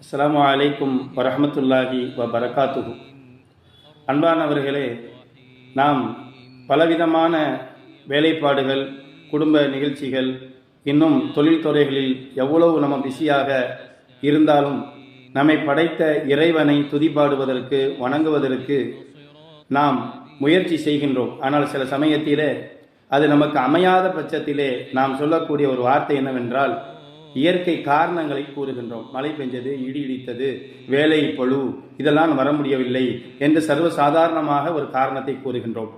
அஸ்ஸலாமு அலைக்கும் வரஹ்மத்துல்லாஹி வபரகாத்துஹு. அன்பானவர்களே, நாம் பலவிதமான வேலைப்பாடுகள், குடும்ப நிகழ்ச்சிகள், இன்னும் தொழில்துறைகளில் எவ்வளவு நம்ம பிஸியாக இருந்தாலும் நம்மை படைத்த இறைவனை துதிபாடுவதற்கு, வணங்குவதற்கு நாம் முயற்சி செய்கின்றோம். ஆனால் சில சமயத்திலே அது நமக்கு அமையாத பட்சத்திலே நாம் சொல்லக்கூடிய ஒரு வார்த்தை என்னவென்றால், இயற்கை காரணங்களை கூறுகின்றோம். மழை பெஞ்சது, இடி இடித்தது, வேலை பழு, இதெல்லாம் வர முடியவில்லை என்று சர்வசாதாரணமாக ஒரு காரணத்தை கூறுகின்றோம்.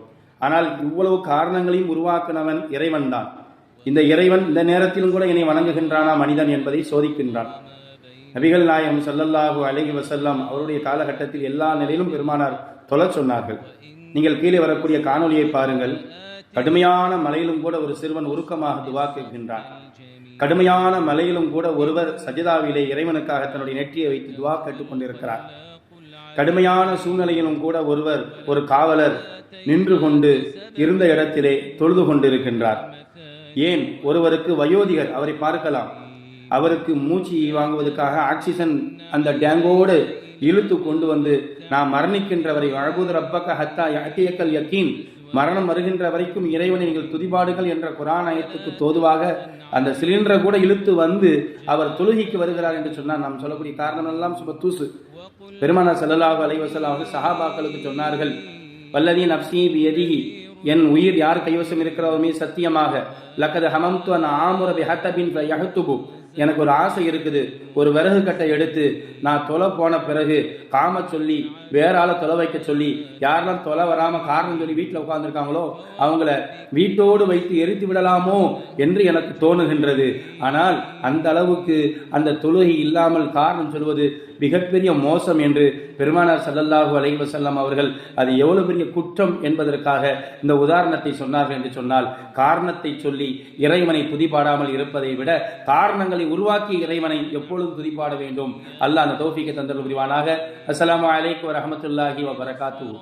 ஆனால் இவ்வளவு காரணங்களையும் உருவாக்கினவன் இறைவன் தான். இந்த இறைவன் இந்த நேரத்திலும் கூட என்னை வணங்குகின்றானா மனிதன் என்பதை சோதிக்கின்றான். நபிகள் நாயகம் ஸல்லல்லாஹு அலைஹி வஸல்லம் அவருடைய காலகட்டத்தில் எல்லா நிலையிலும் பெருமானார் தொழச் சொன்னார்கள். நீங்கள் கீழே வரக்கூடிய காணொலியை பாருங்கள். கடுமையான மலையிலும் கூட ஒரு சிறுவன் உருக்கமாக துவா கேட்கின்றான். கடுமையான மலையிலும் கூட ஒருவர் சஜிதாவிலே இறைவனுக்காக தன்னுடைய நெற்றியை வைத்து துவா கேட்டுக் கொண்டிருக்கிறார். கடுமையான சூழ்நிலையிலும் கூட ஒருவர், ஒரு காவலர் நின்று கொண்டு இருந்த இடத்திலே தொழுது கொண்டிருக்கின்றார். ஏன், ஒருவருக்கு வயோதிகர், அவரை பார்க்கலாம், அவருக்கு மூச்சு வாங்குவதற்காக ஆக்சிஜன் அந்த டேங்கோடு இழுத்து கொண்டு வந்து, நாம் மரணிக்கின்றவரை அழகுது ரப்பக ஹத்தா யஅதியக்கல் யகீன், மரணம் வருகின்ற வரைக்கும் இறைவனை நீங்கள் துதிபாடுகள் என்ற குர்ஆன் ஆயத்துக்கு தோதுவாக அந்த சிலிண்டரை கூட இழுத்து வந்து அவர் தொழுகைக்கு வருகிறார் என்று சொன்னால் நாம் சொல்லக்கூடிய காரணம் எல்லாம் சுப தூசு. பெருமானார் ஸல்லல்லாஹு அலைஹி வஸல்லம் அவர்கள் சஹாபாக்களுக்கு சொன்னார்கள், வல்லதி நஃப்ஸி பியதிஹி, என் உயிர் யார் கைவசம் இருக்கிறவமே சத்தியமாக, லக்கத ஹமம்து அன் ஆமுர பிஹத்தபின் ஃபயஹ்துபு, எனக்கு ஒரு ஆசை இருக்குது, ஒரு விறகு கட்டை எடுத்து நான் தொலை போன பிறகு காம சொல்லி வேற ஆளை தொலை வைக்க சொல்லி, யாரெல்லாம் தொலை வராம காரணம் சொல்லி வீட்டில் உட்கார்ந்துருக்காங்களோ அவங்கள வீட்டோடு வைத்து எரித்து விடலாமோ என்று எனக்கு தோணுகின்றது. ஆனால் அந்த அளவுக்கு அந்த தொழுகை இல்லாமல் காரணம் சொல்வது மிகப்பெரிய மோசம் என்று பெருமானார் ஸல்லல்லாஹு அலைஹி வஸல்லம் அவர்கள் அது எவ்வளவு பெரிய குற்றம் என்பதற்காக இந்த உதாரணத்தை சொன்னார்கள் என்று சொன்னால், காரணத்தை சொல்லி இறைவனை துதிபாடாமல் இருப்பதை விட காரணங்களை உருவாக்கி இறைவனை எப்பொழுதும் துதிபாட வேண்டும். அல்லாஹ் அந்த தௌஃபீக்கை தந்தருள் புரிவானாக. அஸ்ஸலாமு அலைக்கும் வரஹ்மத்துல்லாஹி வபரகாத்துஹு.